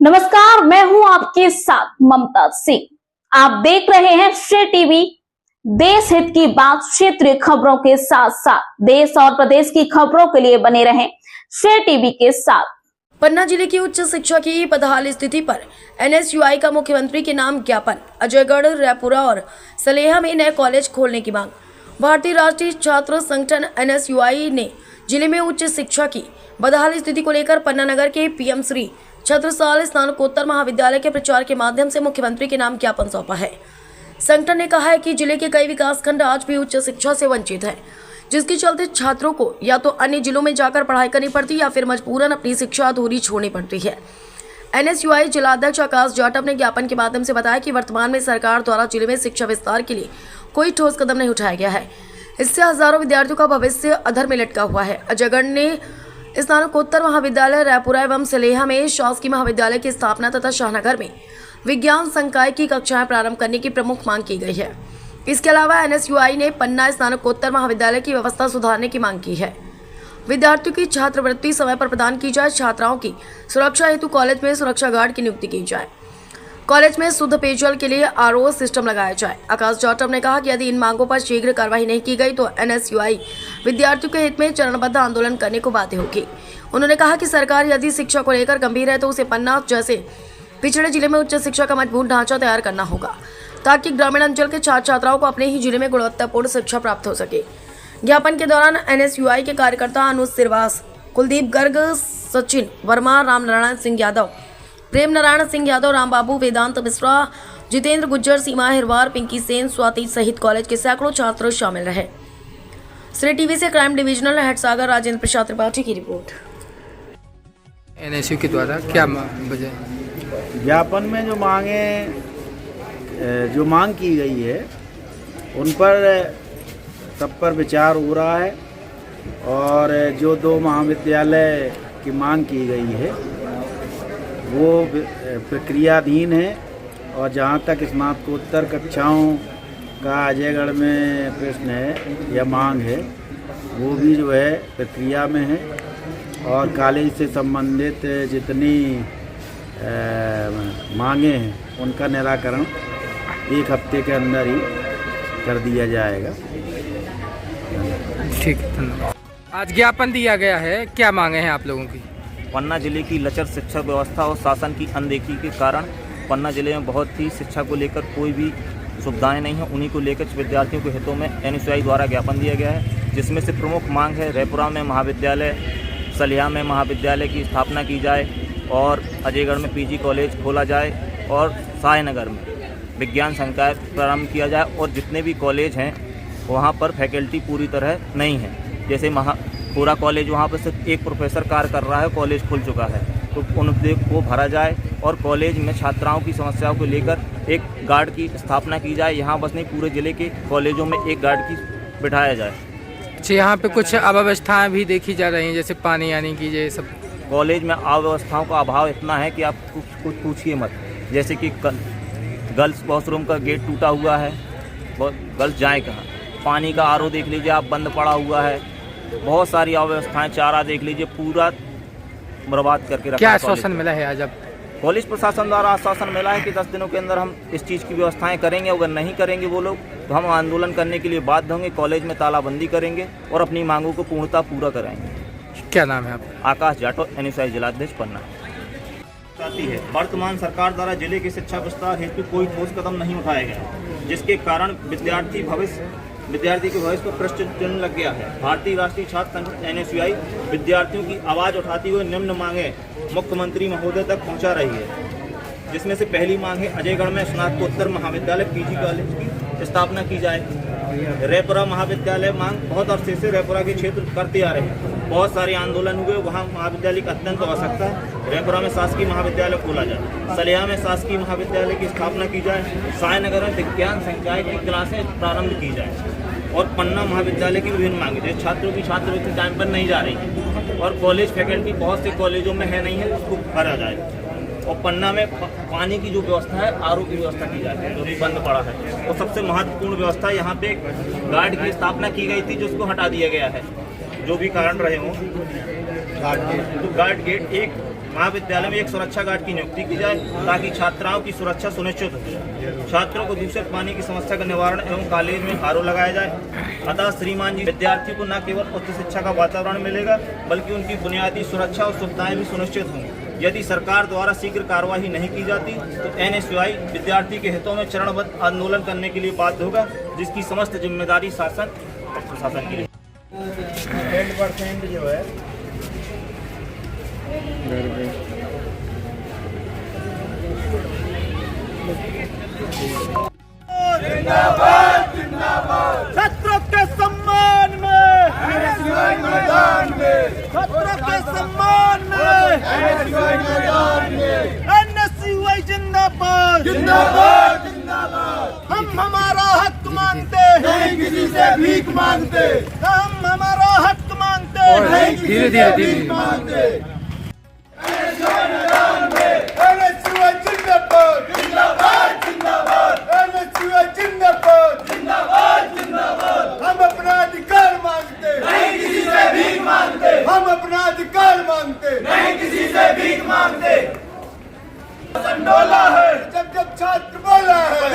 नमस्कार, मैं हूं आपके साथ ममता सिंह। आप देख रहे हैं श्रेय टीवी। देश हित की बात, क्षेत्रीय खबरों के साथ साथ देश और प्रदेश की खबरों के लिए बने रहें श्रेय टीवी के साथ। पन्ना जिले की उच्च शिक्षा की बदहाल स्थिति पर NSUI का मुख्यमंत्री के नाम ज्ञापन। अजयगढ़, रायपुरा और सलेहा में नए कॉलेज खोलने की मांग। भारतीय राष्ट्रीय छात्र संगठन NSUI ने जिले में उच्च शिक्षा की बदहाल स्थिति को लेकर पन्ना नगर के PM श्री छत्रसाल स्नातकोत्तर महाविद्यालय के प्रचार के माध्यम से मुख्यमंत्री के नाम ज्ञापन सौंपा है। संगठन ने कहा है कि जिले के कई विकासखंड आज भी उच्च शिक्षा से वंचित हैं, जिसके चलते छात्रों को या तो अन्य जिलों में जाकर पढ़ाई करनी पड़ती या फिर मजबूरन अपनी शिक्षा अधूरी छोड़नी पड़ती है। NSUI जिलाध्यक्ष आकाश जाटव ने ज्ञापन के माध्यम से बताया कि वर्तमान में सरकार द्वारा जिले में शिक्षा विस्तार के लिए कोई ठोस कदम नहीं उठाया गया है। इससे हजारों विद्यार्थियों का भविष्य अधर में लटका हुआ है। अजयगढ़ ने स्नातकोत्तर महाविद्यालय, रायपुरा एवं सलेहा में शासकीय महाविद्यालय की स्थापना तथा शाहनगर में विज्ञान संकाय की कक्षाएं प्रारंभ करने की प्रमुख मांग की गई है। इसके अलावा NSUI ने पन्ना स्नातकोत्तर महाविद्यालय की व्यवस्था सुधारने की मांग की है। विद्यार्थियों की छात्रवृत्ति समय पर प्रदान की जाए। छात्राओं की सुरक्षा हेतु कॉलेज में सुरक्षा गार्ड की नियुक्ति की जाए। कॉलेज में शुद्ध पेयजल के लिए RO सिस्टम लगाया जाए। आकाश जाटव ने कहा कि यदि इन मांगों पर शीघ्र कार्रवाई नहीं की गई तो NSUI विद्यार्थियों के हित में चरणबद्ध आंदोलन करने को बाध्य होगी। उन्होंने कहा कि सरकार यदि शिक्षा को लेकर गंभीर है तो उसे पन्ना जैसे पिछड़े जिले में उच्च शिक्षा का मजबूत ढांचा तैयार करना होगा, ताकि ग्रामीण अंचल के छात्र छात्राओं को अपने ही जिले में गुणवत्तापूर्ण शिक्षा प्राप्त हो सके। ज्ञापन के दौरान NSUI के कार्यकर्ता अनुज सिरवास, कुलदीप गर्ग, सचिन वर्मा, रामनारायण सिंह यादव, प्रेम नारायण सिंह यादव, राम बाबू, वेदांत मिश्रा, जितेंद्र गुज्जर, सीमा हिरवार, पिंकी सेन, स्वाति सहित कॉलेज के सैकड़ों छात्र शामिल रहे। श्रेय टीवी से क्राइम डिविजनल हेड सागर राजेंद्र प्रसाद त्रिपाठी की रिपोर्ट। NSU के द्वारा क्या वजह? ज्ञापन में जो मांग की गई है उन पर सब पर विचार हो रहा है और जो 2 महाविद्यालय की मांग की गई है वो प्रक्रियाधीन है और जहाँ तक स्नातकोत्तर कक्षाओं का अजयगढ़ में प्रश्न है या मांग है वो भी जो है प्रक्रिया में है और कॉलेज से संबंधित जितनी मांगे हैं उनका निराकरण 1 हफ्ते के अंदर ही कर दिया जाएगा। ठीक है, धन्यवाद। आज ज्ञापन दिया गया है, क्या मांगे हैं आप लोगों की? पन्ना जिले की लचर शिक्षा व्यवस्था और शासन की अनदेखी के कारण पन्ना जिले में बहुत ही शिक्षा को लेकर कोई भी सुविधाएं नहीं हैं। उन्हीं को लेकर विद्यार्थियों के हितों में NSUI द्वारा ज्ञापन दिया गया है, जिसमें से प्रमुख मांग है रायपुरा में महाविद्यालय, सलेहा में महाविद्यालय की स्थापना की जाए और अजयगढ़ में PG कॉलेज खोला जाए और शाहनगर में विज्ञान संकाय प्रारंभ किया जाए। और जितने भी कॉलेज हैं वहाँ पर फैकल्टी पूरी तरह नहीं है। जैसे पूरा कॉलेज वहाँ पर सिर्फ एक प्रोफेसर कार्य कर रहा है, कॉलेज खुल चुका है, तो उन को भरा जाए और कॉलेज में छात्राओं की समस्याओं को लेकर एक गार्ड की स्थापना की जाए। यहाँ बस नहीं, पूरे ज़िले के कॉलेजों में एक गार्ड की बिठाया जाए। अच्छा, यहाँ पे कुछ अव्यवस्थाएं भी देखी जा रही हैं, जैसे पानी आने की, ये सब। कॉलेज में अव्यवस्थाओं का अभाव इतना है कि आप कुछ पूछिए मत। जैसे कि गर्ल्स वॉशरूम का गेट टूटा हुआ है, गर्ल्स जाएँ कहाँ? पानी का RO देख लीजिए आप, बंद पड़ा हुआ है। बहुत सारी अव्यवस्थाएं, चारा देख लीजिए पूरा बर्बाद करके रखा। क्या आश्वासन मिला है आज? अब कॉलेज प्रशासन द्वारा आश्वासन मिला है कि 10 दिनों के अंदर हम इस चीज़ की व्यवस्थाएं करेंगे। अगर नहीं करेंगे वो लोग तो हम आंदोलन करने के लिए बाध्य होंगे, कॉलेज में तालाबंदी करेंगे और अपनी मांगों को पूर्णतः पूरा कराएंगे। क्या नाम है आपका? आकाश जाटव, NSUI जिलाध्यक्ष पन्ना। है वर्तमान सरकार द्वारा जिले की शिक्षा विस्तार हेतु कोई ठोस कदम नहीं उठाया गया, जिसके कारण विद्यार्थी के भविष्य पर प्रश्न चिन्ह लग गया है। भारतीय राष्ट्रीय छात्र संगठन NSUI विद्यार्थियों की आवाज़ उठाती हुए निम्न मांगे मुख्यमंत्री महोदय तक पहुंचा रही है, जिसमें से पहली मांग है अजयगढ़ में स्नातकोत्तर महाविद्यालय PG कॉलेज की स्थापना की जाए। रायपुरा महाविद्यालय मांग बहुत अरसे से रायपुरा के क्षेत्र करते आ रहे हैं। बहुत सारे आंदोलन हुए, वहाँ महाविद्यालय की अत्यंत आवश्यकता है। रायपुरा में शासकीय महाविद्यालय खोला जाए, सलेहा में शासकीय महाविद्यालय की स्थापना की जाए, शाहनगर में विज्ञान संकाय की क्लासें प्रारंभ की जाए और पन्ना महाविद्यालय की विभिन्न मांगे जैसे छात्रों की छात्रवृत्ति टाइम पर नहीं जा रही है और कॉलेज फैकल्टी बहुत से कॉलेजों में है नहीं है, उसको भरा जाए। और पन्ना में पानी की जो व्यवस्था है, RO की व्यवस्था की जाती है, जो भी बंद पड़ा है। और सबसे महत्वपूर्ण व्यवस्था यहाँ पे गार्ड की स्थापना की गई थी, जिसको हटा दिया गया है, जो भी कारण रहे हों। तो गार्ड गेट एक महाविद्यालय में एक सुरक्षा गार्ड की नियुक्ति की जाए ताकि छात्राओं की सुरक्षा सुनिश्चित हो। छात्रों को दूषित पानी की समस्या का निवारण एवं कॉलेज में आरओ लगाया जाए। अतः श्रीमान जी, विद्यार्थी को न केवल उच्च शिक्षा का वातावरण मिलेगा बल्कि उनकी बुनियादी सुरक्षा और सुविधाएं भी सुनिश्चित होंगी। यदि सरकार द्वारा शीघ्र कार्यवाही नहीं की जाती तो NSUI विद्यार्थी के हितों में चरणबद्ध आंदोलन करने के लिए बाध्य होगा, जिसकी समस्त जिम्मेदारी शासन और प्रशासन की है। 10% जो है छात्रों के सम्मान में, मैदान में, छात्रों के सम्मान में NSUI जिंदाबाद, जिंदाबाद जिंदाबाद। हम हमारा हक मांगते, नहीं किसी से भीख मांगते, हम हमारा हक मांगते, नहीं किसी धीरे से धीरे भीख धीरे मांगते। NSUI जिंदाबाद, जिंदाबाद जिंदाबाद। NSUI जिंदाबाद, जिंदाबाद जिंदाबाद। हम अपना अधिकार मांगते, नहीं किसी से भीख मांगते। हम अपना अधिकार मांगते, नहीं किसी से भीख मांगते। डोला है जब जब छात्र बोला है,